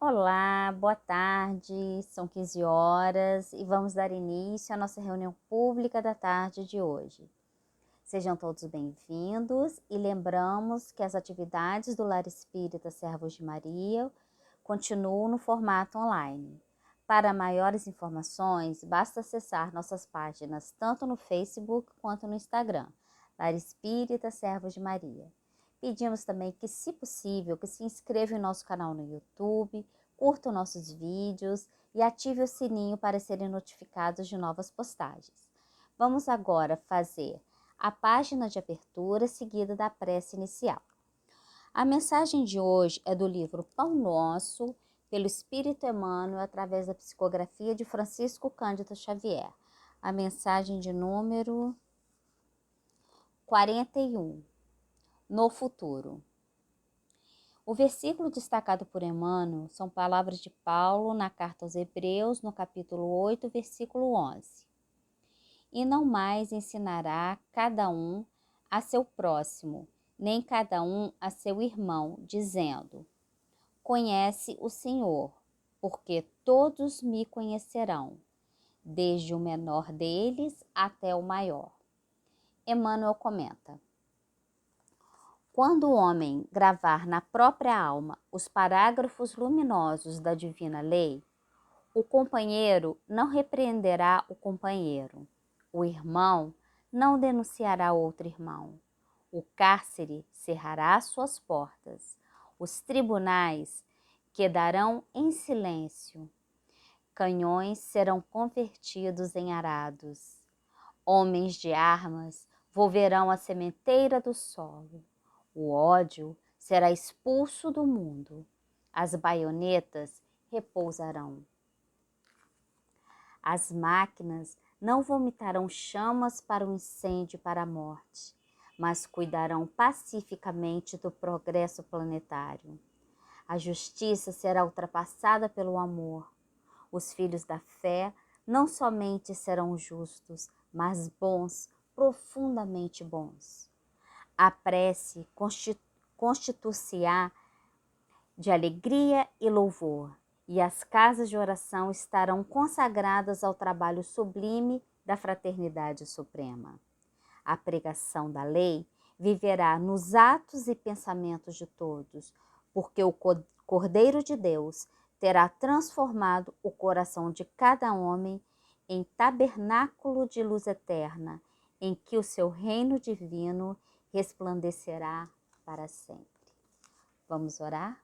Olá, boa tarde, são 15 horas e vamos dar início à nossa reunião pública da tarde de hoje. Sejam todos bem-vindos e lembramos que as atividades do Lar Espírita Servos de Maria continuam no formato online. Para maiores informações, basta acessar nossas páginas tanto no Facebook quanto no Instagram, Lar Espírita Servos de Maria. Pedimos também que, se possível, que se inscreva em nosso canal no YouTube, curta nossos vídeos e ative o sininho para serem notificados de novas postagens. Vamos agora fazer a página de abertura seguida da prece inicial. A mensagem de hoje é do livro Pão Nosso, pelo Espírito Emmanuel, através da psicografia de Francisco Cândido Xavier. A mensagem de número 41. No futuro. O versículo destacado por Emmanuel são palavras de Paulo na carta aos Hebreus, no capítulo 8, versículo 11. E não mais ensinará cada um a seu próximo, nem cada um a seu irmão, dizendo: Conhece o Senhor, porque todos me conhecerão, desde o menor deles até o maior. Emmanuel comenta: Quando o homem gravar na própria alma os parágrafos luminosos da divina lei, o companheiro não repreenderá o companheiro, o irmão não denunciará outro irmão, o cárcere cerrará suas portas, os tribunais quedarão em silêncio, canhões serão convertidos em arados, homens de armas volverão a sementeira do solo. O ódio será expulso do mundo, as baionetas repousarão. As máquinas não vomitarão chamas para o incêndio e para a morte, mas cuidarão pacificamente do progresso planetário. A justiça será ultrapassada pelo amor. Os filhos da fé não somente serão justos, mas bons, profundamente bons. A prece constituir-se-á de alegria e louvor, e as casas de oração estarão consagradas ao trabalho sublime da fraternidade suprema. A pregação da lei viverá nos atos e pensamentos de todos, porque o Cordeiro de Deus terá transformado o coração de cada homem em tabernáculo de luz eterna, em que o seu reino divino resplandecerá para sempre. Vamos orar?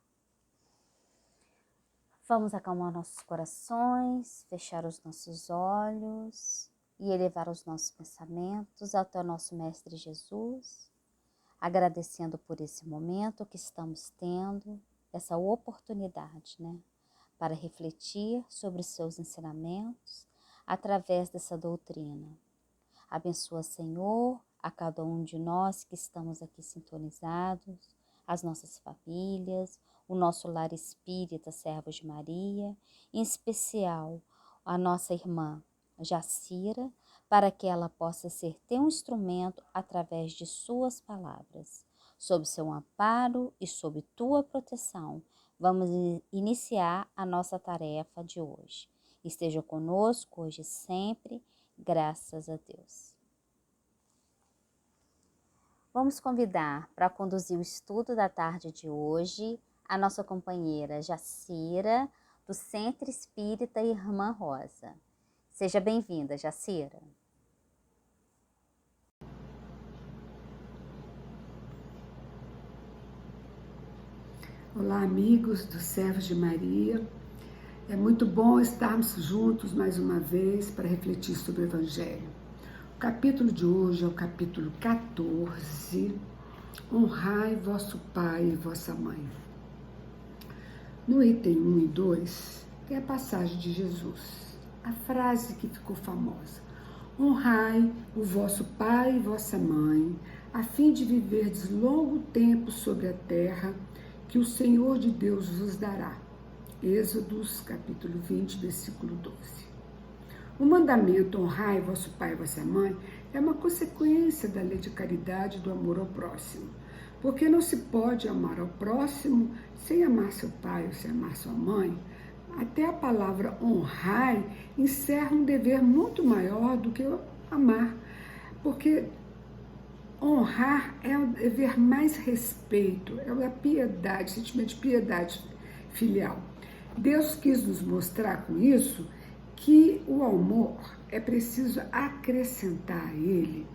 Vamos acalmar nossos corações, fechar os nossos olhos e elevar os nossos pensamentos até o nosso Mestre Jesus, agradecendo por esse momento que estamos tendo, essa oportunidade, para refletir sobre os seus ensinamentos através dessa doutrina. Abençoa, Senhor, a cada um de nós que estamos aqui sintonizados, as nossas famílias, o nosso lar espírita, Servos de Maria, em especial a nossa irmã Jacira, para que ela possa ser teu instrumento através de suas palavras. Sob seu amparo e sob tua proteção, vamos iniciar a nossa tarefa de hoje. Esteja conosco hoje e sempre, graças a Deus. Vamos convidar para conduzir o estudo da tarde de hoje a nossa companheira Jacira, do Centro Espírita Irmã Rosa. Seja bem-vinda, Jacira. Olá, amigos do Servos de Maria. É muito bom estarmos juntos mais uma vez para refletir sobre o Evangelho. O capítulo de hoje é o capítulo 14, Honrai vosso pai e vossa mãe. No item 1 e 2 tem a passagem de Jesus, a frase que ficou famosa: Honrai o vosso pai e vossa mãe, a fim de viverdes longo tempo sobre a terra, que o Senhor de Deus vos dará. Êxodos, capítulo 20, versículo 12. O mandamento honrai vosso pai e vossa mãe é uma consequência da lei de caridade e do amor ao próximo. Porque não se pode amar ao próximo sem amar seu pai ou sem amar sua mãe. Até a palavra honrar encerra um dever muito maior do que amar, porque honrar é o dever mais respeito, é a piedade, sentimento de piedade filial. Deus quis nos mostrar com isso que o amor é preciso acrescentar a ele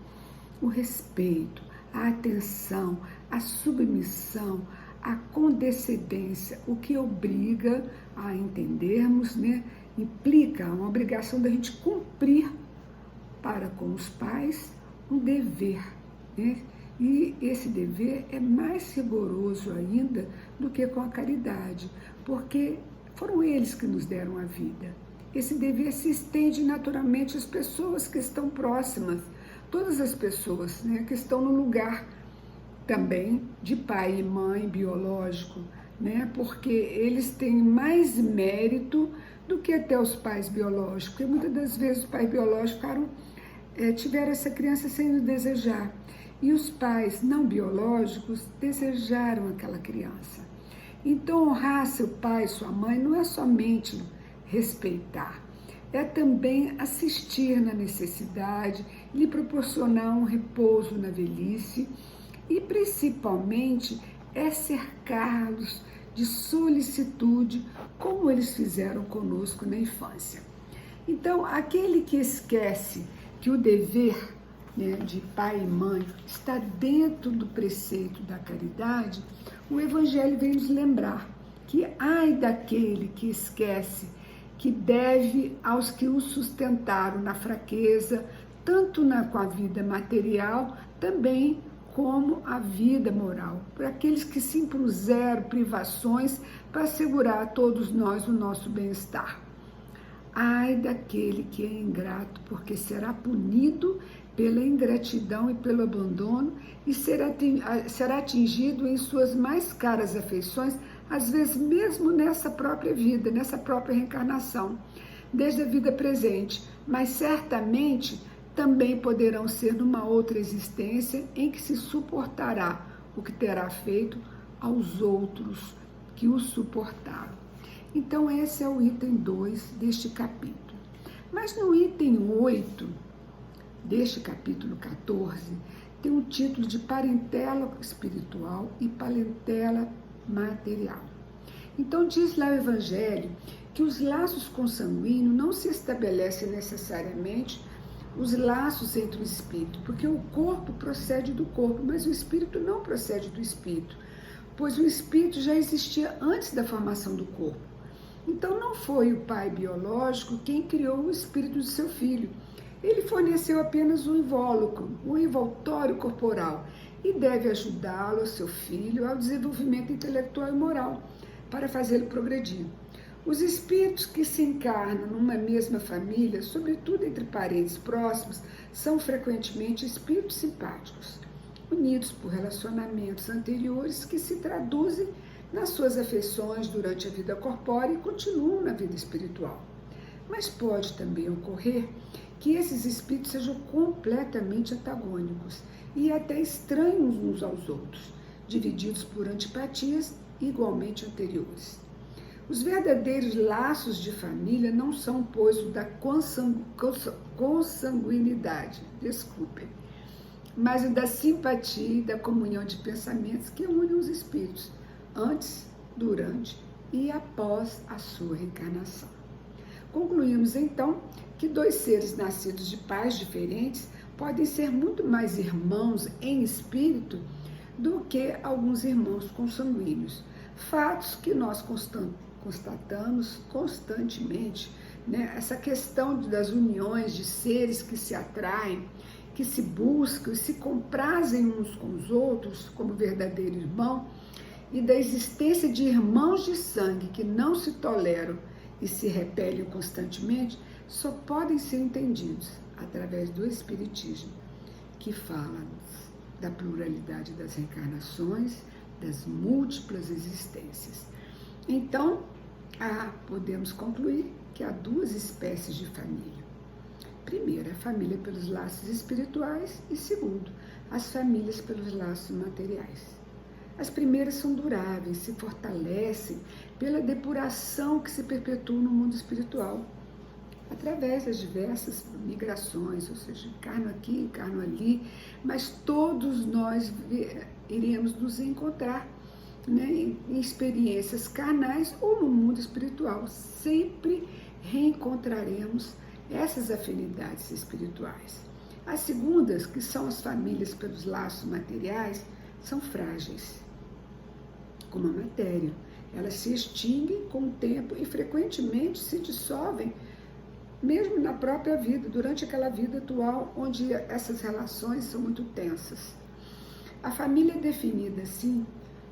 o respeito, a atenção, a submissão, a condescendência, o que obriga a entendermos, implica uma obrigação da gente cumprir para com os pais um dever, E esse dever é mais rigoroso ainda do que com a caridade, porque foram eles que nos deram a vida. Esse dever se estende naturalmente às pessoas que estão próximas, todas as pessoas, que estão no lugar também de pai e mãe biológico, porque eles têm mais mérito do que até os pais biológicos, porque muitas das vezes os pais biológicos tiveram essa criança sem desejar, e os pais não biológicos desejaram aquela criança. Então, honrar seu pai e sua mãe não é somente respeitar, é também assistir na necessidade, lhe proporcionar um repouso na velhice e, principalmente, é cercá-los de solicitude, como eles fizeram conosco na infância. Então, aquele que esquece que o dever de pai e mãe está dentro do preceito da caridade, o Evangelho vem nos lembrar que ai daquele que esquece que deve aos que o sustentaram na fraqueza, tanto com a vida material, também como a vida moral, para aqueles que se impuseram privações para assegurar a todos nós o nosso bem-estar. Ai daquele que é ingrato, porque será punido pela ingratidão e pelo abandono e será atingido em suas mais caras afeições, às vezes mesmo nessa própria vida, nessa própria reencarnação, desde a vida presente, mas certamente também poderão ser numa outra existência em que se suportará o que terá feito aos outros que o suportaram. Então esse é o item 2 deste capítulo. Mas no item 8 deste capítulo 14, tem um título de parentela espiritual e parentela material. Então diz lá o Evangelho que os laços consanguíneos não se estabelecem necessariamente os laços entre o espírito, porque o corpo procede do corpo, mas o espírito não procede do espírito, pois o espírito já existia antes da formação do corpo. Então não foi o pai biológico quem criou o espírito de seu filho. Ele forneceu apenas um invólucro, um envoltório corporal, e deve ajudá-lo, seu filho, ao desenvolvimento intelectual e moral, para fazê-lo progredir. Os espíritos que se encarnam numa mesma família, sobretudo entre parentes próximos, são frequentemente espíritos simpáticos, unidos por relacionamentos anteriores que se traduzem nas suas afeições durante a vida corpórea e continuam na vida espiritual. Mas pode também ocorrer que esses espíritos sejam completamente antagônicos e até estranhos uns aos outros, divididos por antipatias igualmente anteriores. Os verdadeiros laços de família não são, pois, o da consanguinidade, mas o da simpatia e da comunhão de pensamentos que unem os espíritos, antes, durante e após a sua reencarnação. Concluímos, então, que dois seres nascidos de pais diferentes podem ser muito mais irmãos em espírito do que alguns irmãos consanguíneos. Fatos que nós constatamos constantemente, essa questão das uniões de seres que se atraem, que se buscam e se comprazem uns com os outros como verdadeiro irmão, e da existência de irmãos de sangue que não se toleram e se repelem constantemente, só podem ser entendidos através do Espiritismo, que fala da pluralidade das reencarnações, das múltiplas existências. Então, podemos concluir que há duas espécies de família. Primeiro, a família pelos laços espirituais e segundo, as famílias pelos laços materiais. As primeiras são duráveis, se fortalecem pela depuração que se perpetua no mundo espiritual, através das diversas migrações, ou seja, encarno aqui, encarno ali, mas todos nós iremos nos encontrar, né, em experiências carnais ou no mundo espiritual. Sempre reencontraremos essas afinidades espirituais. As segundas, que são as famílias pelos laços materiais, são frágeis, como a matéria. Elas se extinguem com o tempo e frequentemente se dissolvem, mesmo na própria vida, durante aquela vida atual, onde essas relações são muito tensas. A família é definida, assim,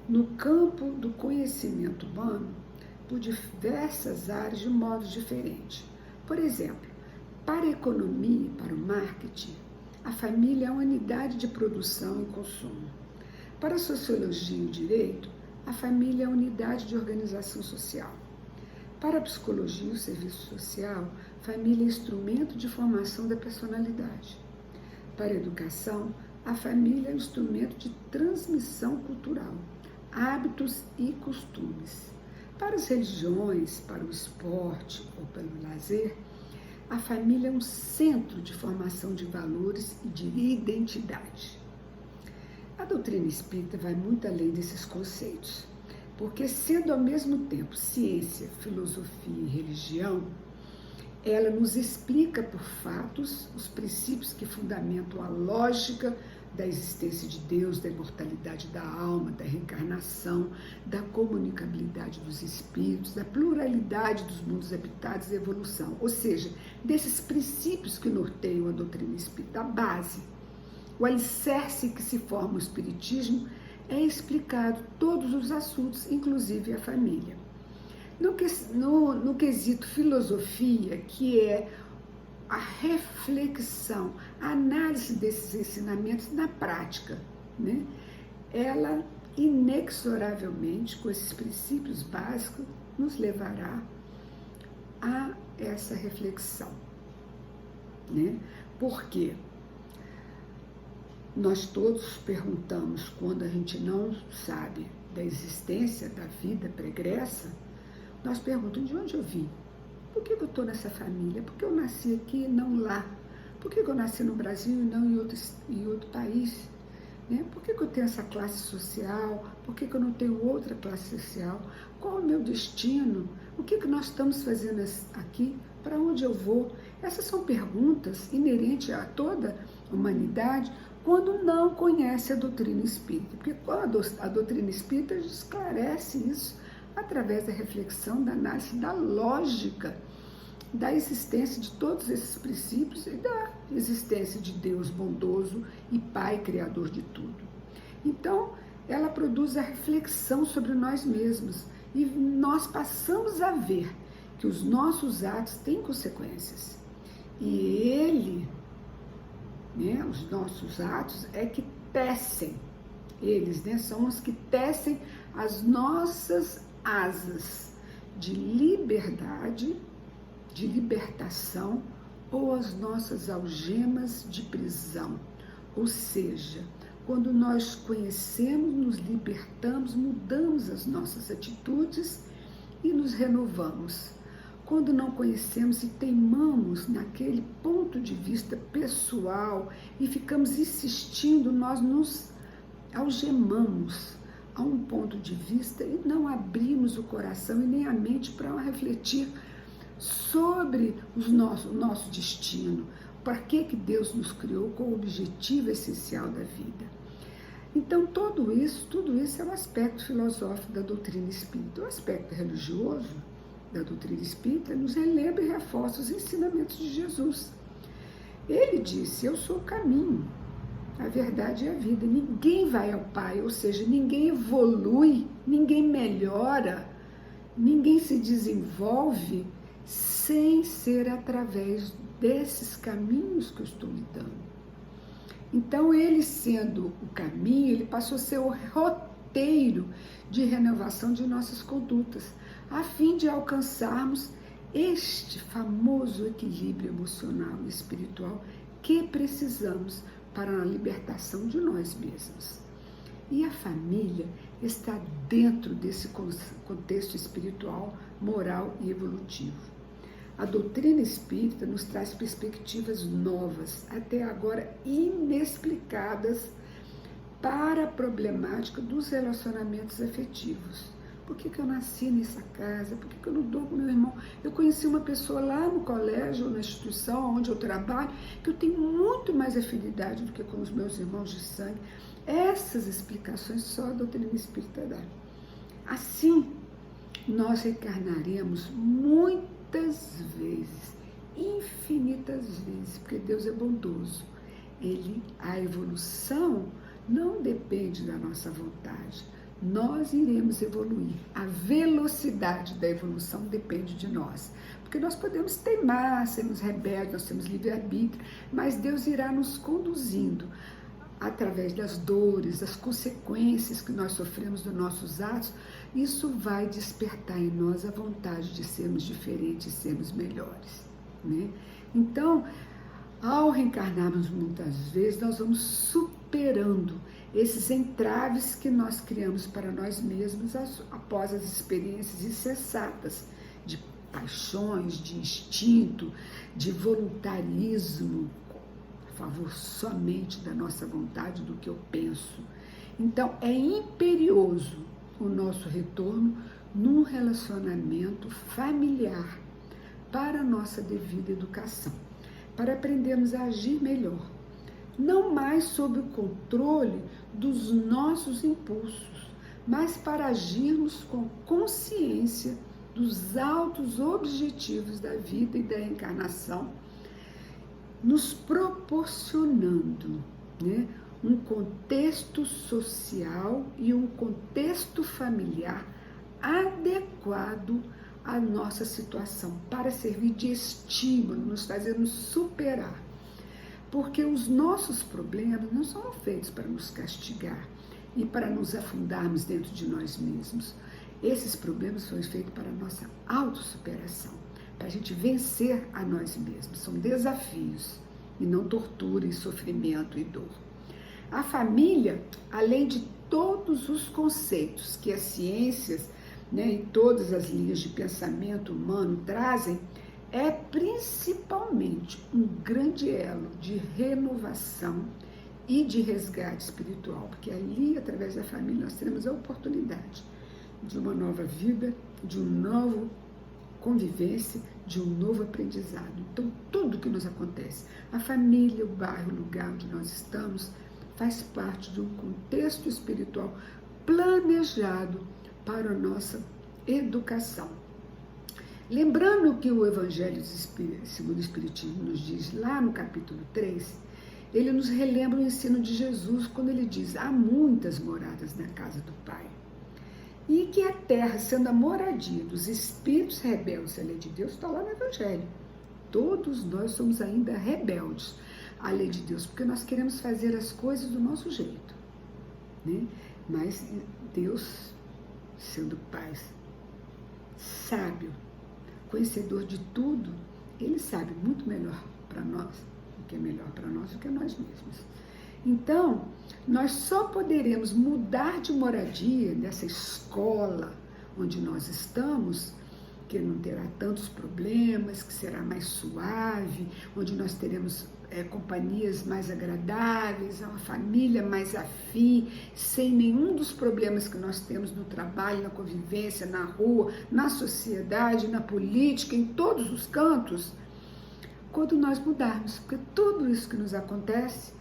no campo do conhecimento humano, por diversas áreas de modos diferentes. Por exemplo, para a economia e para o marketing, a família é uma unidade de produção e consumo. Para a sociologia e o direito, a família é a unidade de organização social. Para a psicologia e o serviço social, a família é instrumento de formação da personalidade. Para a educação, a família é um instrumento de transmissão cultural, hábitos e costumes. Para as religiões, para o esporte ou pelo lazer, a família é um centro de formação de valores e de identidade. A doutrina espírita vai muito além desses conceitos, porque sendo ao mesmo tempo ciência, filosofia e religião, ela nos explica por fatos os princípios que fundamentam a lógica da existência de Deus, da imortalidade da alma, da reencarnação, da comunicabilidade dos espíritos, da pluralidade dos mundos habitados e evolução. Ou seja, desses princípios que norteiam a doutrina espírita, a base, o alicerce que se forma o espiritismo, é explicado todos os assuntos, inclusive a família. No quesito filosofia, que é a reflexão, a análise desses ensinamentos na prática, né? Ela inexoravelmente, com esses princípios básicos, nos levará a essa reflexão, né? Por quê? Nós todos perguntamos, quando a gente não sabe da existência da vida pregressa, nós perguntamos: de onde eu vim? Por que eu estou nessa família? Por que eu nasci aqui e não lá? Por que eu nasci no Brasil e não em outro país? Né? Por que eu tenho essa classe social? Por que eu não tenho outra classe social? Qual é o meu destino? O que nós estamos fazendo aqui? Para onde eu vou? Essas são perguntas inerentes a toda a humanidade, quando não conhece a doutrina espírita. Porque a doutrina espírita esclarece isso através da reflexão, da análise, da lógica, da existência de todos esses princípios e da existência de Deus bondoso e Pai Criador de tudo. Então, ela produz a reflexão sobre nós mesmos e nós passamos a ver que os nossos atos têm consequências. E os nossos atos é que tecem, eles, são os que tecem as nossas asas de liberdade, de libertação, ou as nossas algemas de prisão. Ou seja, quando nós conhecemos, nos libertamos, mudamos as nossas atitudes e nos renovamos. Quando não conhecemos e teimamos naquele ponto de vista pessoal e ficamos insistindo, nós nos algemamos a um ponto de vista e não abrimos o coração e nem a mente para refletir sobre o nosso destino. Para que Deus nos criou, qual o objetivo essencial da vida. Então, tudo isso é o aspecto filosófico da doutrina espírita. O aspecto religioso da doutrina espírita nos relembra e reforça os ensinamentos de Jesus. Ele disse: eu sou o caminho, a verdade e a vida. Ninguém vai ao Pai, ou seja, ninguém evolui, ninguém melhora, ninguém se desenvolve sem ser através desses caminhos que eu estou lhe dando. Então, ele sendo o caminho, ele passou a ser o roteiro de renovação de nossas condutas, a fim de alcançarmos este famoso equilíbrio emocional e espiritual que precisamos para a libertação de nós mesmos. E a família está dentro desse contexto espiritual, moral e evolutivo. A doutrina espírita nos traz perspectivas novas, até agora inexplicadas, para a problemática dos relacionamentos afetivos. Por que eu nasci nessa casa? Por que eu não dou com meu irmão? Eu conheci uma pessoa lá no colégio, na instituição onde eu trabalho, que eu tenho muito mais afinidade do que com os meus irmãos de sangue. Essas explicações só a doutrina espírita dá. Assim, nós reencarnaremos muitas vezes, infinitas vezes, porque Deus é bondoso. A evolução não depende da nossa vontade. Nós iremos evoluir. A velocidade da evolução depende de nós. Porque nós podemos teimar, sermos rebeldes, nós temos livre-arbítrio, mas Deus irá nos conduzindo através das dores, das consequências que nós sofremos dos nossos atos. Isso vai despertar em nós a vontade de sermos diferentes, sermos melhores, né? Então, ao reencarnarmos muitas vezes, nós vamos superando esses entraves que nós criamos para nós mesmos após as experiências insensatas de paixões, de instinto, de voluntarismo, a favor somente da nossa vontade, do que eu penso. Então, é imperioso o nosso retorno num relacionamento familiar para a nossa devida educação, para aprendermos a agir melhor, não mais sob o controle dos nossos impulsos, mas para agirmos com consciência dos altos objetivos da vida e da encarnação, nos proporcionando, né, um contexto social e um contexto familiar adequado à nossa situação, para servir de estímulo, nos fazendo superar. Porque os nossos problemas não são feitos para nos castigar e para nos afundarmos dentro de nós mesmos. Esses problemas foram feitos para a nossa autossuperação, para a gente vencer a nós mesmos. São desafios e não tortura e sofrimento e dor. A família, além de todos os conceitos que as ciências, né, e todas as linhas de pensamento humano trazem, é principalmente um grande elo de renovação e de resgate espiritual, porque ali, através da família, nós teremos a oportunidade de uma nova vida, de uma nova convivência, de um novo aprendizado. Então, tudo que nos acontece, a família, o bairro, o lugar onde nós estamos, faz parte de um contexto espiritual planejado para a nossa educação. Lembrando que o Evangelho segundo o Espiritismo nos diz lá no capítulo 3, ele nos relembra o ensino de Jesus quando ele diz: há muitas moradas na casa do Pai. E que a terra, sendo a moradia dos espíritos rebeldes à lei de Deus, está lá no Evangelho. Todos nós somos ainda rebeldes à lei de Deus, porque nós queremos fazer as coisas do nosso jeito, né? Mas Deus, sendo Pai sábio, conhecedor de tudo, ele sabe muito melhor para nós, o que é melhor para nós do que nós mesmos. Então, nós só poderemos mudar de moradia nessa escola onde nós estamos, que não terá tantos problemas, que será mais suave, onde nós teremos companhias mais agradáveis, uma família mais afim, sem nenhum dos problemas que nós temos no trabalho, na convivência, na rua, na sociedade, na política, em todos os cantos, quando nós mudarmos, porque tudo isso que nos acontece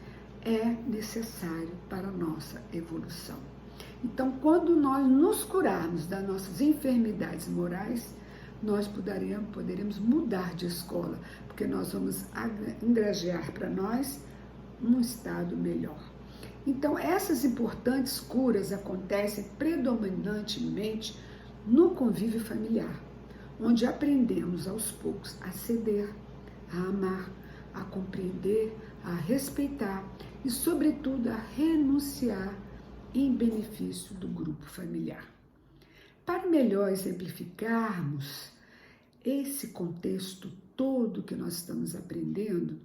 é necessário para a nossa evolução. Então, quando nós nos curarmos das nossas enfermidades morais, nós poderemos mudar de escola, porque nós vamos engrajear para nós um estado melhor. Então, essas importantes curas acontecem predominantemente no convívio familiar, onde aprendemos aos poucos a ceder, a amar, a compreender, a respeitar e, sobretudo, a renunciar em benefício do grupo familiar. Para melhor exemplificarmos esse contexto todo que nós estamos aprendendo,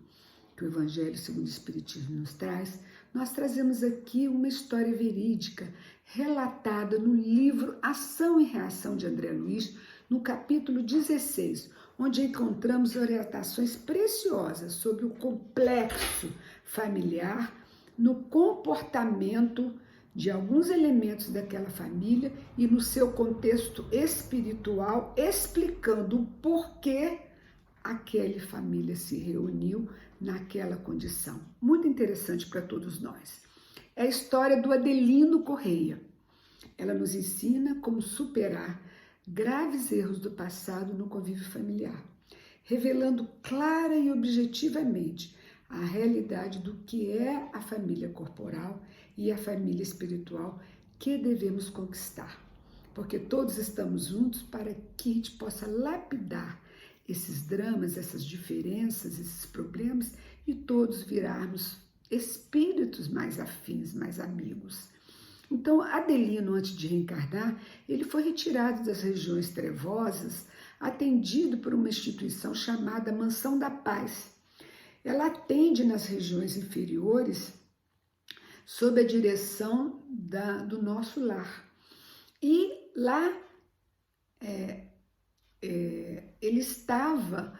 que o Evangelho segundo o Espiritismo nos traz, nós trazemos aqui uma história verídica relatada no livro Ação e Reação de André Luiz, no capítulo 16, onde encontramos orientações preciosas sobre o complexo familiar no comportamento de alguns elementos daquela família e no seu contexto espiritual, explicando o porquê aquela família se reuniu naquela condição. Muito interessante para todos nós. É a história do Adelino Correia. Ela nos ensina como superar graves erros do passado no convívio familiar, revelando clara e objetivamente a realidade do que é a família corporal e a família espiritual que devemos conquistar. Porque todos estamos juntos para que a gente possa lapidar esses dramas, essas diferenças, esses problemas e todos virarmos espíritos mais afins, mais amigos. Então, Adelino, antes de reencarnar, ele foi retirado das regiões trevosas, atendido por uma instituição chamada Mansão da Paz. Ela atende nas regiões inferiores sob a direção do nosso lar. E lá ele estava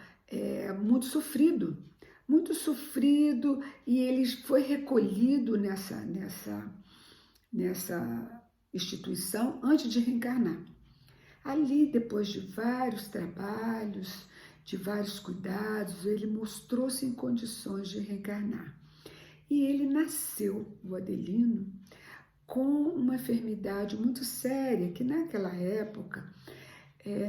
muito sofrido e ele foi recolhido nessa instituição antes de reencarnar. Ali, depois de vários trabalhos, de vários cuidados, ele mostrou-se em condições de reencarnar. E ele nasceu, o Adelino, com uma enfermidade muito séria, que naquela época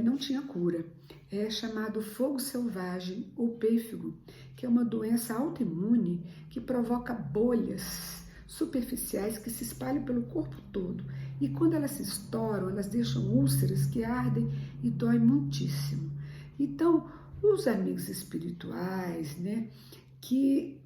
não tinha cura. É chamado fogo selvagem ou pêfego, que é uma doença autoimune que provoca bolhas superficiais que se espalham pelo corpo todo. E quando elas se estouram, elas deixam úlceras que ardem e doem muitíssimo. Então, os amigos espirituais, que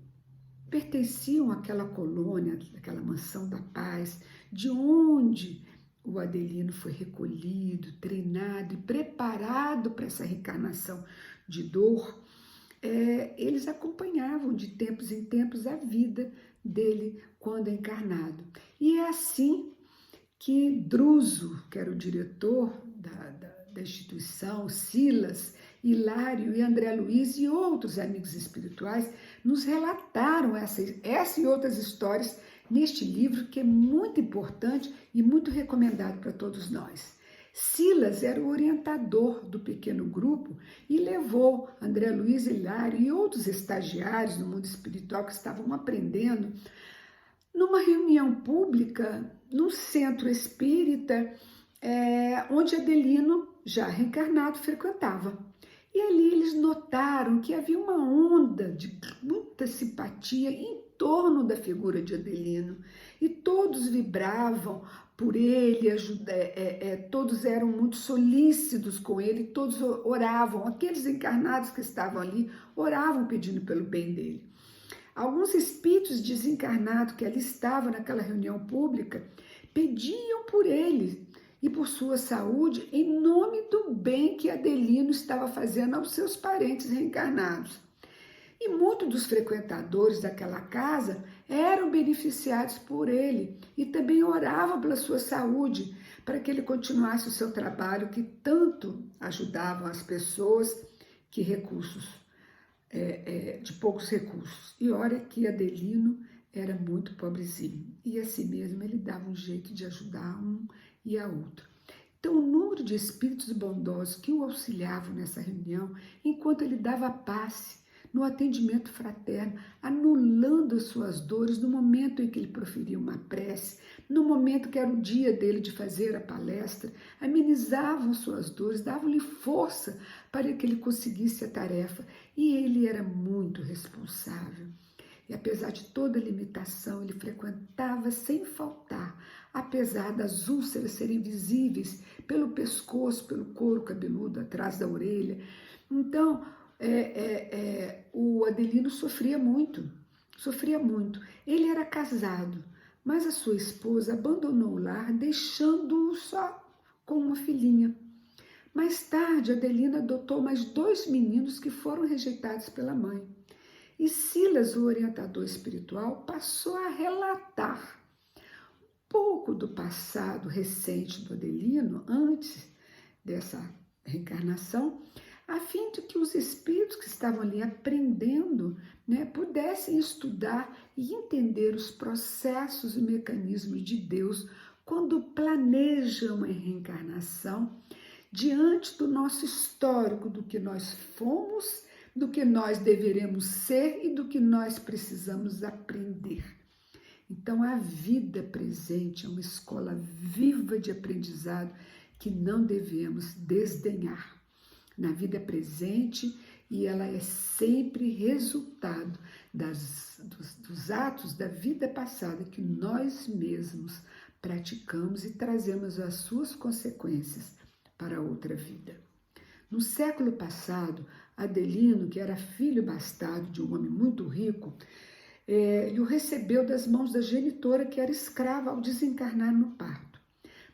pertenciam àquela colônia, àquela Mansão da Paz, de onde o Adelino foi recolhido, treinado e preparado para essa reencarnação de dor, eles acompanhavam de tempos em tempos a vida dele quando encarnado. E é assim que Druso, que era o diretor da instituição, Silas, Hilário e André Luiz e outros amigos espirituais nos relataram essa e outras histórias neste livro, que é muito importante e muito recomendado para todos nós. Silas era o orientador do pequeno grupo e levou André Luiz, Hilário e outros estagiários no mundo espiritual que estavam aprendendo numa reunião pública no centro espírita, onde Adelino, já reencarnado, frequentava. E ali eles notaram que havia uma onda de muita simpatia em torno da figura de Adelino. E todos vibravam por ele, todos eram muito solícitos com ele, todos oravam. Aqueles encarnados que estavam ali oravam pedindo pelo bem dele. Alguns espíritos desencarnados que ali estavam naquela reunião pública pediam por ele e por sua saúde em nome do bem que Adelino estava fazendo aos seus parentes reencarnados. E muitos dos frequentadores daquela casa eram beneficiados por ele e também oravam pela sua saúde, para que ele continuasse o seu trabalho que tanto ajudavam as pessoas de poucos recursos. E olha que Adelino era muito pobrezinho e assim mesmo ele dava um jeito de ajudar um e a outro. Então, o número de espíritos bondosos que o auxiliavam nessa reunião, enquanto ele dava passe no atendimento fraterno, anulando as suas dores no momento em que ele proferia uma prece, no momento que era o dia dele de fazer a palestra, amenizavam suas dores, davam-lhe força para que ele conseguisse a tarefa. E ele era muito responsável. E apesar de toda limitação, ele frequentava sem faltar, apesar das úlceras serem visíveis pelo pescoço, pelo couro cabeludo, atrás da orelha. Então, o Adelino sofria muito. Ele era casado, mas a sua esposa abandonou o lar, deixando-o só com uma filhinha. Mais tarde, Adelino adotou mais 2 meninos que foram rejeitados pela mãe. E Silas, o orientador espiritual, passou a relatar um pouco do passado recente do Adelino, antes dessa reencarnação, a fim de que os espíritos que estavam ali aprendendo, né, pudessem estudar e entender os processos e mecanismos de Deus quando planejam a reencarnação diante do nosso histórico, do que nós fomos, do que nós deveremos ser e do que nós precisamos aprender. Então, a vida presente é uma escola viva de aprendizado que não devemos desdenhar. Na vida presente, e ela é sempre resultado dos atos da vida passada que nós mesmos praticamos e trazemos as suas consequências para a outra vida. No século passado, Adelino, que era filho bastardo de um homem muito rico, o recebeu das mãos da genitora, que era escrava, ao desencarnar no parto.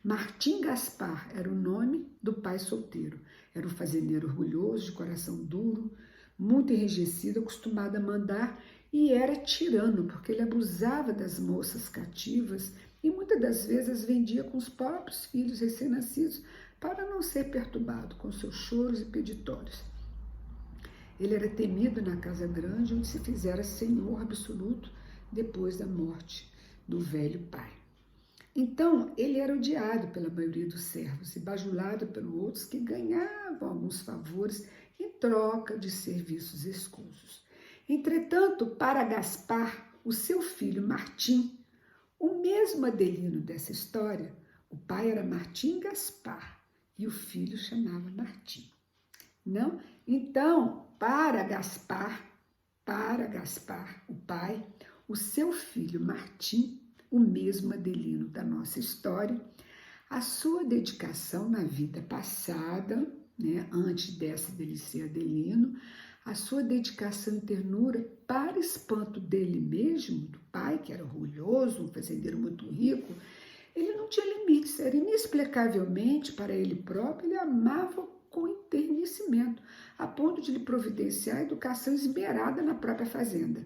Martim Gaspar era o nome do pai solteiro. Era um fazendeiro orgulhoso, de coração duro, muito enrijecido, acostumado a mandar, e era tirano, porque ele abusava das moças cativas e muitas das vezes as vendia com os próprios filhos recém-nascidos para não ser perturbado com seus choros e peditórios. Ele era temido na casa grande, onde se fizera senhor absoluto depois da morte do velho pai. Então, ele era odiado pela maioria dos servos e bajulado pelos outros, que ganhavam alguns favores em troca de serviços escusos. Entretanto, para Gaspar, o seu filho Martim, o mesmo Adelino dessa história, o pai era Martim Gaspar e o filho chamava Martim. Não? Então, para Gaspar, o pai, o seu filho Martim, o mesmo Adelino da nossa história, a sua dedicação na vida passada, né, antes dessa dele ser Adelino, a sua dedicação e ternura, para espanto dele mesmo, do pai, que era orgulhoso, um fazendeiro muito rico, ele não tinha limites, era inexplicavelmente para ele próprio, ele amava com enternecimento, a ponto de lhe providenciar a educação esmerada na própria fazenda.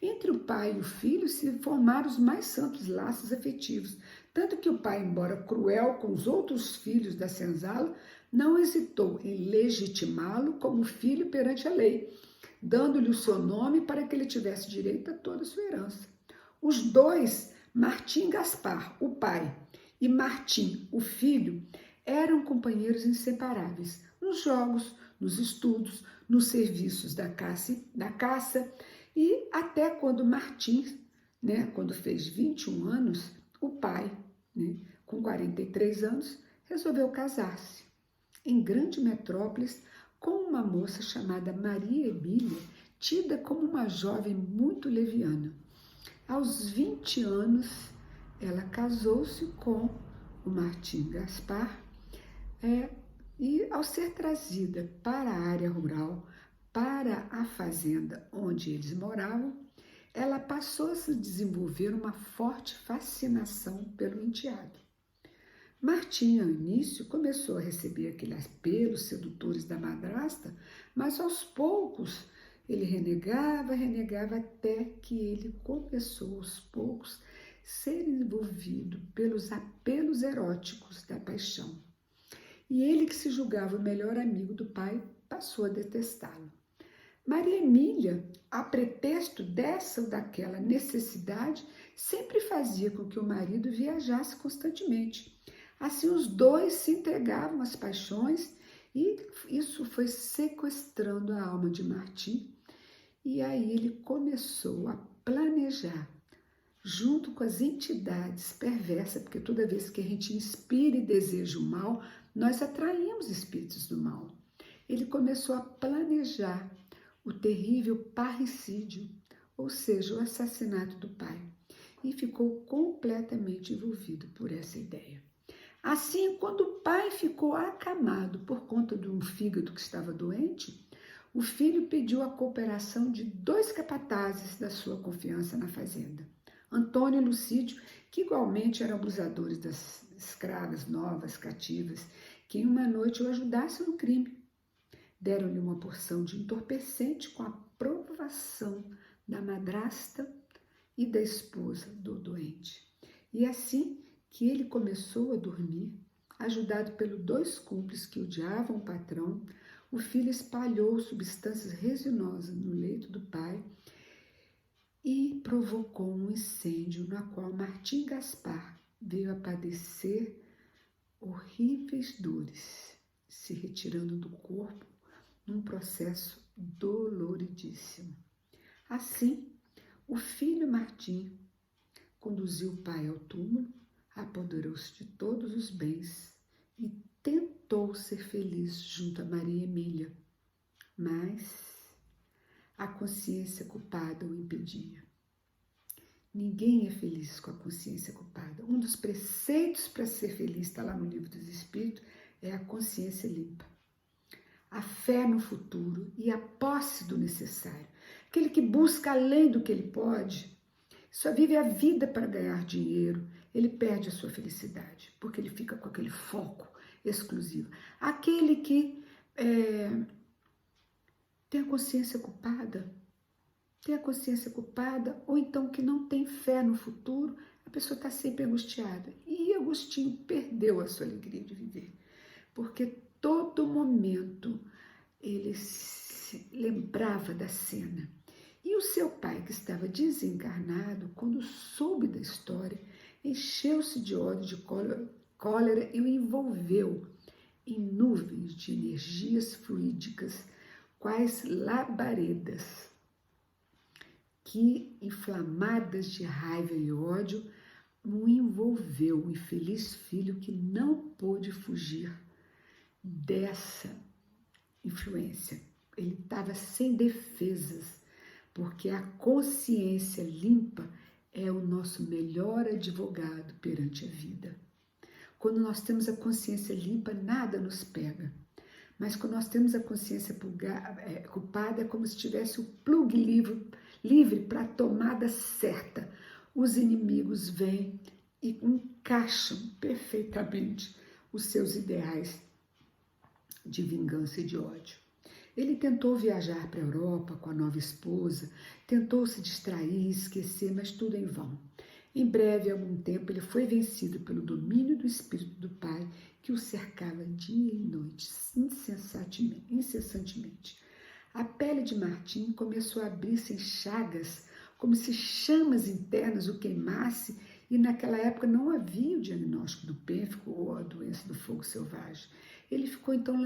Entre o pai e o filho se formaram os mais santos laços afetivos, tanto que o pai, embora cruel com os outros filhos da senzala, não hesitou em legitimá-lo como filho perante a lei, dando-lhe o seu nome para que ele tivesse direito a toda a sua herança. Os dois, Martim Gaspar, o pai, e Martim, o filho, eram companheiros inseparáveis nos jogos, nos estudos, nos serviços da caça, e até quando Martim, né, quando fez 21 anos, o pai, né, com 43 anos, resolveu casar-se em grande metrópole com uma moça chamada Maria Emília, tida como uma jovem muito leviana. Aos 20 anos, ela casou-se com o Martim Gaspar, e ao ser trazida para a área rural, para a fazenda onde eles moravam, ela passou a se desenvolver uma forte fascinação pelo enteado. Martim, ao início, começou a receber aqueles apelos sedutores da madrasta, mas aos poucos ele renegava, até que ele começou aos poucos a ser envolvido pelos apelos eróticos da paixão. E ele, que se julgava o melhor amigo do pai, passou a detestá-lo. Maria Emília, a pretexto dessa ou daquela necessidade, sempre fazia com que o marido viajasse constantemente. Assim, os dois se entregavam às paixões e isso foi sequestrando a alma de Martim. E aí ele começou a planejar, junto com as entidades perversas, porque toda vez que a gente inspira e deseja o mal, nós atraímos espíritos do mal. Ele começou a planejar o terrível parricídio, ou seja, o assassinato do pai, e ficou completamente envolvido por essa ideia. Assim, quando o pai ficou acamado por conta de um fígado que estava doente, o filho pediu a cooperação de 2 capatazes da sua confiança na fazenda, Antônio e Lucídio, que igualmente eram abusadores das escravas novas, cativas, que uma noite o ajudasse no crime. Deram-lhe uma porção de entorpecente com a aprovação da madrasta e da esposa do doente. E assim que ele começou a dormir, ajudado pelos 2 cúmplices que odiavam o patrão, o filho espalhou substâncias resinosas no leito do pai e provocou um incêndio na qual Martim Gaspar veio a padecer horríveis dores, se retirando do corpo num processo doloridíssimo. Assim, o filho Martim conduziu o pai ao túmulo, apoderou-se de todos os bens e tentou ser feliz junto a Maria Emília, mas a consciência culpada o impedia. Ninguém é feliz com a consciência culpada. Um dos preceitos para ser feliz, está lá no Livro dos Espíritos, é a consciência limpa. A fé no futuro e a posse do necessário. Aquele que busca além do que ele pode, só vive a vida para ganhar dinheiro, ele perde a sua felicidade, porque ele fica com aquele foco exclusivo. Aquele que tem a consciência culpada, ou então que não tem fé no futuro, a pessoa está sempre angustiada. E Agostinho perdeu a sua alegria de viver, porque todo momento ele se lembrava da cena. E o seu pai, que estava desencarnado, quando soube da história, encheu-se de ódio, de cólera e o envolveu em nuvens de energias fluídicas, quais labaredas, que, inflamadas de raiva e ódio, o envolveu, o infeliz filho que não pôde fugir dessa influência. Ele estava sem defesas, porque a consciência limpa é o nosso melhor advogado perante a vida. Quando nós temos a consciência limpa, nada nos pega. Mas quando nós temos a consciência culpada, é como se tivesse o plug livre para a tomada certa. Os inimigos vêm e encaixam perfeitamente os seus ideais de vingança e de ódio. Ele tentou viajar para a Europa com a nova esposa, tentou se distrair, esquecer, mas tudo em vão. Em breve, algum tempo, ele foi vencido pelo domínio do espírito do pai, que o cercava dia e noite, incessantemente. A pele de Martim começou a abrir-se em chagas, como se chamas internas o queimasse, e naquela época não havia o diagnóstico do pênfico ou a doença do fogo selvagem. Ele ficou então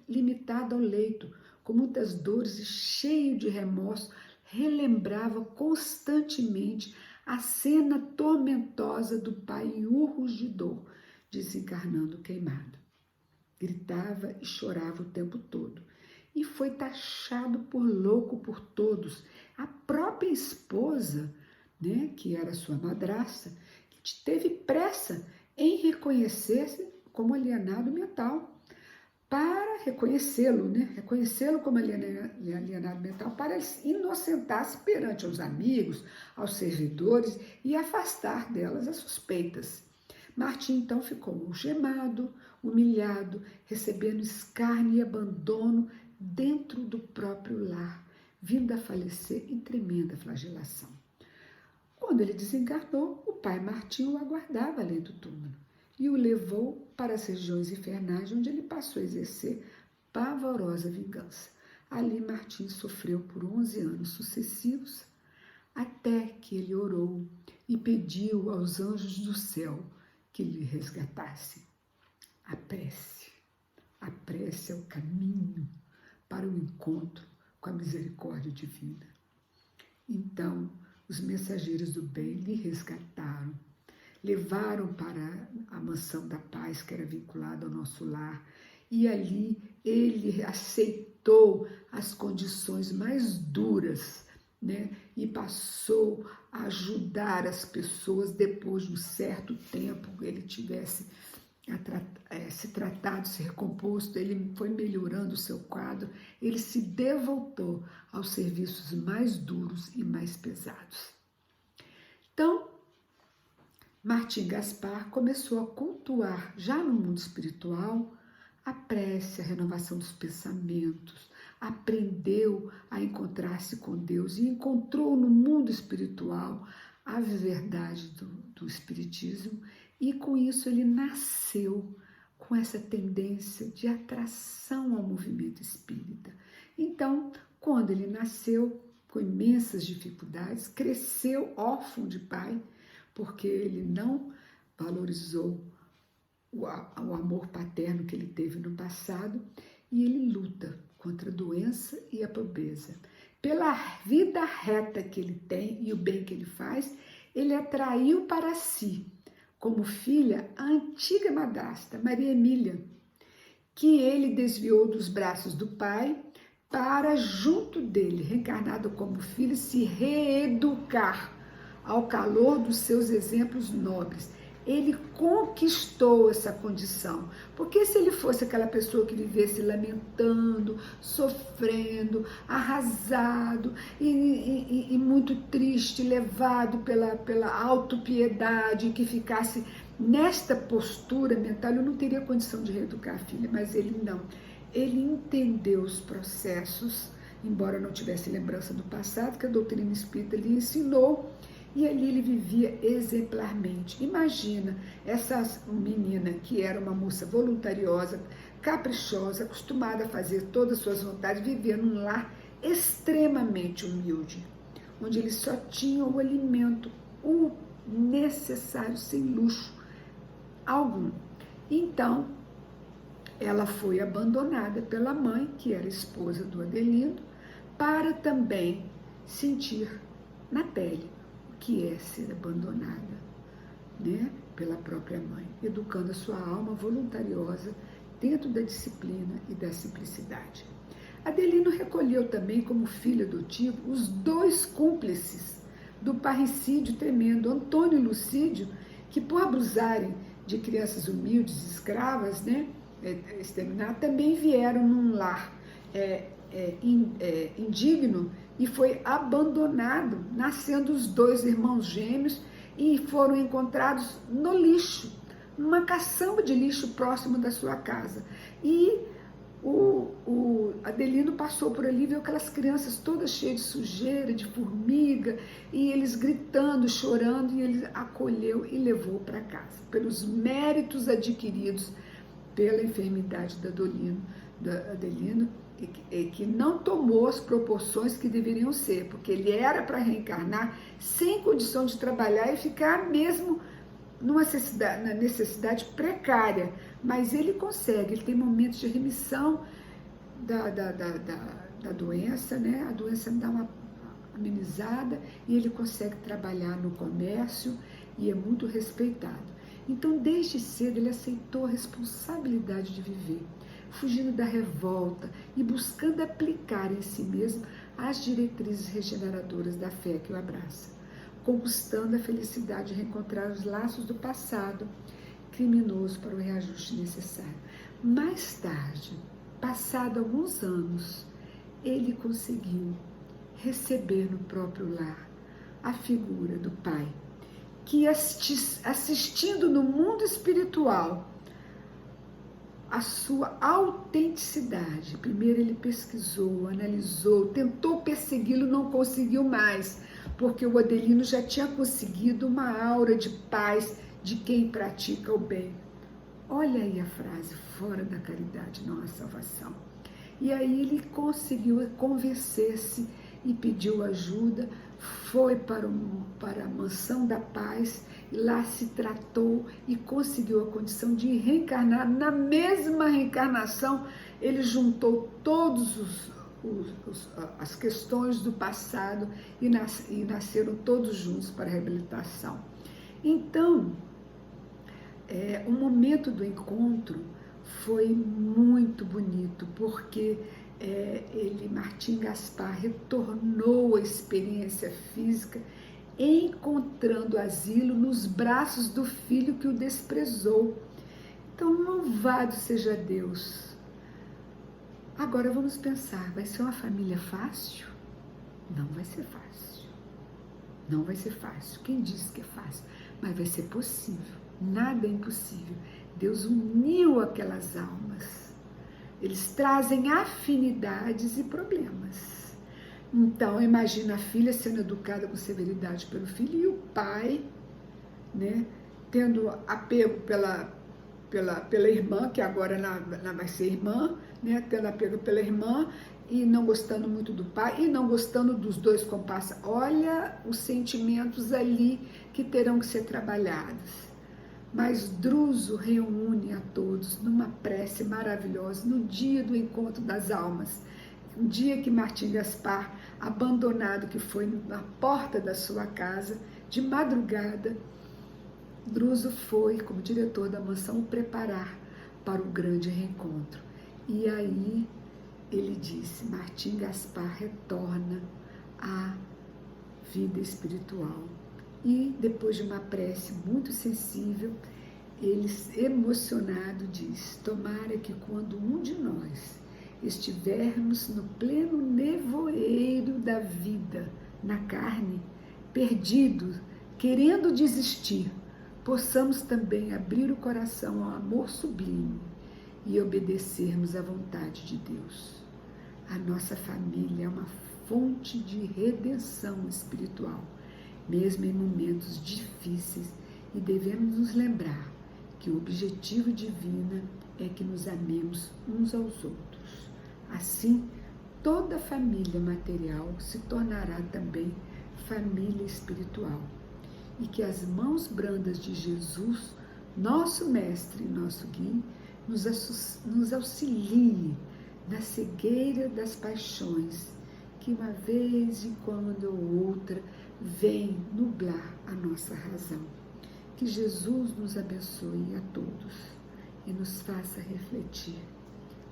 limitado ao leito, com muitas dores e cheio de remorso, relembrava constantemente a cena tormentosa do pai em urros de dor, desencarnando queimado. Gritava e chorava o tempo todo. E foi taxado por louco por todos. A própria esposa, né, que era sua madrasta, que teve pressa em reconhecer-se como alienado mental, para reconhecê-lo, né? Reconhecê-lo como alienado mental, para inocentar-se perante os amigos, aos servidores e afastar delas as suspeitas. Martim então ficou algemado, humilhado, recebendo escárnio e abandono dentro do próprio lar, vindo a falecer em tremenda flagelação. Quando ele desencarnou, o pai Martim o aguardava além do túmulo e o levou para as regiões infernais, onde ele passou a exercer pavorosa vingança. Ali Martim sofreu por 11 anos sucessivos, até que ele orou e pediu aos anjos do céu que lhe resgatassem. A prece é o caminho para o encontro com a misericórdia divina. Então, os mensageiros do bem lhe resgataram, levaram para a mansão da paz, que era vinculada ao nosso lar, e ali ele aceitou as condições mais duras, né? E passou a ajudar as pessoas depois de um certo tempo, ele tivesse se tratado, se recomposto, ele foi melhorando o seu quadro, ele se devotou aos serviços mais duros e mais pesados. Então, Martim Gaspar começou a cultuar, já no mundo espiritual, a prece, a renovação dos pensamentos, aprendeu a encontrar-se com Deus e encontrou no mundo espiritual a verdade do Espiritismo, e com isso ele nasceu com essa tendência de atração ao movimento espírita. Então, quando ele nasceu com imensas dificuldades, cresceu órfão de pai, porque ele não valorizou o amor paterno que ele teve no passado, e ele luta contra a doença e a pobreza. Pela vida reta que ele tem e o bem que ele faz, ele atraiu para si, como filha, a antiga madrasta, Maria Emília, que ele desviou dos braços do pai para, junto dele, reencarnado como filho, se reeducar ao calor dos seus exemplos nobres. Ele conquistou essa condição, porque se ele fosse aquela pessoa que vivesse lamentando, sofrendo, arrasado e muito triste, levado pela autopiedade, que ficasse nesta postura mental, eu não teria condição de reeducar a filha, mas ele não. Ele entendeu os processos, embora não tivesse lembrança do passado, que a doutrina espírita lhe ensinou, e ali ele vivia exemplarmente. Imagina essa menina que era uma moça voluntariosa, caprichosa, acostumada a fazer todas as suas vontades, vivia num lar extremamente humilde, onde ele só tinha o alimento, o necessário, sem luxo algum. Então, ela foi abandonada pela mãe, que era esposa do Adelino, para também sentir na pele o que é ser abandonada, né, pela própria mãe, educando a sua alma voluntariosa dentro da disciplina e da simplicidade. Adelino recolheu também como filho adotivo os dois cúmplices do parricídio tremendo, Antônio e Lucídio, que por abusarem de crianças humildes, escravas, né, exterminadas, também vieram num lar indigno e foi abandonado, nascendo os dois irmãos gêmeos, e foram encontrados no lixo, numa caçamba de lixo próximo da sua casa. E o Adelino passou por ali, viu aquelas crianças todas cheias de sujeira, de formiga, e eles gritando, chorando, e ele acolheu e levou para casa, pelos méritos adquiridos pela enfermidade do Adelino, que não tomou as proporções que deveriam ser, porque ele era para reencarnar sem condição de trabalhar e ficar mesmo na necessidade precária, mas ele consegue, ele tem momentos de remissão da doença, né? A doença dá uma amenizada e ele consegue trabalhar no comércio e é muito respeitado. Então, desde cedo, ele aceitou a responsabilidade de viver, fugindo da revolta e buscando aplicar em si mesmo as diretrizes regeneradoras da fé que o abraça, conquistando a felicidade de reencontrar os laços do passado criminoso para o reajuste necessário. Mais tarde, passado alguns anos, ele conseguiu receber no próprio lar a figura do pai, que assistindo no mundo espiritual a sua autenticidade, primeiro ele pesquisou, analisou, tentou persegui-lo, não conseguiu mais, porque o Adelino já tinha conseguido uma aura de paz de quem pratica o bem. Olha aí a frase, fora da caridade não há salvação. E aí ele conseguiu convencer-se e pediu ajuda, foi para a mansão da paz, e lá se tratou e conseguiu a condição de reencarnar. Na mesma reencarnação, ele juntou todas as questões do passado e nasceram todos juntos para a reabilitação. Então, o momento do encontro foi muito bonito, porque Martim Gaspar retornou à experiência física, encontrando asilo nos braços do filho que o desprezou. Então, louvado seja Deus. Agora vamos pensar, vai ser uma família fácil? Não vai ser fácil. Não vai ser fácil. Quem disse que é fácil? Mas vai ser possível. Nada é impossível. Deus uniu aquelas almas Eles trazem afinidades e problemas. Então, imagina a filha sendo educada com severidade pelo filho e o pai, né, tendo apego pela irmã, que agora ela vai ser irmã, né, tendo apego pela irmã e não gostando muito do pai e não gostando dos dois comparsas. Olha os sentimentos ali que terão que ser trabalhados. Mas Druso reúne a todos numa prece maravilhosa no dia do encontro das almas. Um dia que Martim Gaspar, abandonado que foi na porta da sua casa, de madrugada, Druso foi, como diretor da mansão, o preparar para o grande reencontro. E aí ele disse, Martim Gaspar retorna à vida espiritual. E depois de uma prece muito sensível, ele, emocionado, diz, tomara que quando um de nós estivermos no pleno nevoeiro da vida, na carne, perdido, querendo desistir, possamos também abrir o coração ao amor sublime e obedecermos à vontade de Deus. A nossa família é uma fonte de redenção espiritual, mesmo em momentos difíceis, e devemos nos lembrar que o objetivo divino é que nos amemos uns aos outros. Assim, toda família material se tornará também família espiritual. E que as mãos brandas de Jesus, nosso mestre e nosso guia, nos auxilie na cegueira das paixões, que uma vez e quando ou outra vem nublar a nossa razão. Que Jesus nos abençoe a todos e nos faça refletir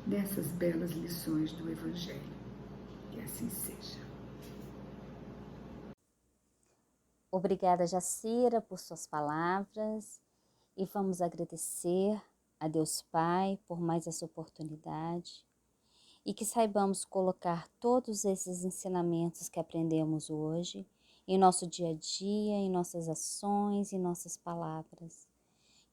nessas belas lições do Evangelho. Que assim seja. Obrigada, Jacira, por suas palavras, e vamos agradecer a Deus Pai por mais essa oportunidade e que saibamos colocar todos esses ensinamentos que aprendemos hoje em nosso dia a dia, em nossas ações e nossas palavras.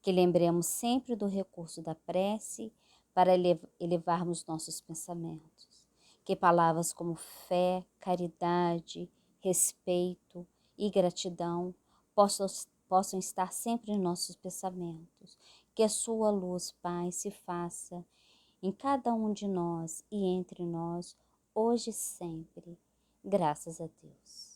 Que lembremos sempre do recurso da prece para elevarmos nossos pensamentos. Que palavras como fé, caridade, respeito e gratidão possam estar sempre em nossos pensamentos. Que a sua luz, Pai, se faça em cada um de nós e entre nós, hoje e sempre. Graças a Deus.